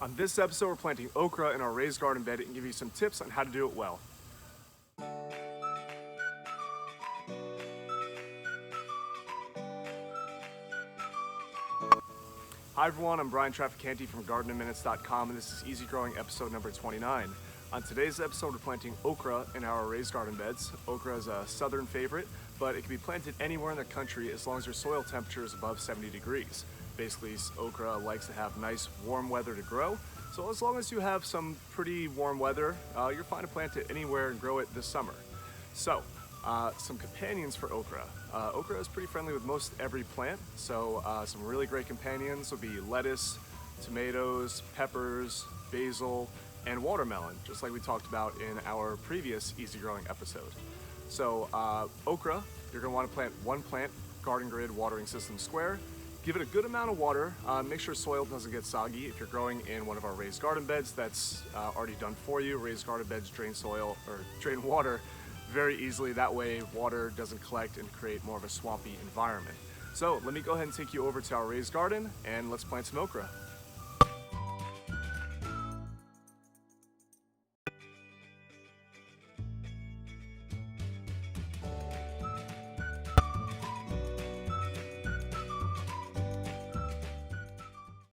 On this episode, we're planting okra in our raised garden bed and give you some tips on how to do it well. Hi everyone, I'm Bryan from GardenInMinutes.com, and this is Easy Growing episode number 29. On today's episode, we're planting okra in our raised garden beds. Okra is a southern favorite, but it can be planted anywhere in the country as long as your soil temperature is above 70 degrees. Basically, okra likes to have nice warm weather to grow, so as long as you have some pretty warm weather, you're fine to plant it anywhere and grow it this summer. So, some companions for okra. Okra is pretty friendly with most every plant, so some really great companions would be lettuce, tomatoes, peppers, basil, and watermelon, just like we talked about in our previous Easy Growing episode. So okra, you're going to want to plant one plant, garden grid watering system square. Give it a good amount of water. Make sure soil doesn't get soggy. If you're growing in one of our raised garden beds, that's already done for you. Raised garden beds drain soil or drain water very easily. That way water doesn't collect and create more of a swampy environment. So let me go ahead and take you over to our raised garden and let's plant some okra.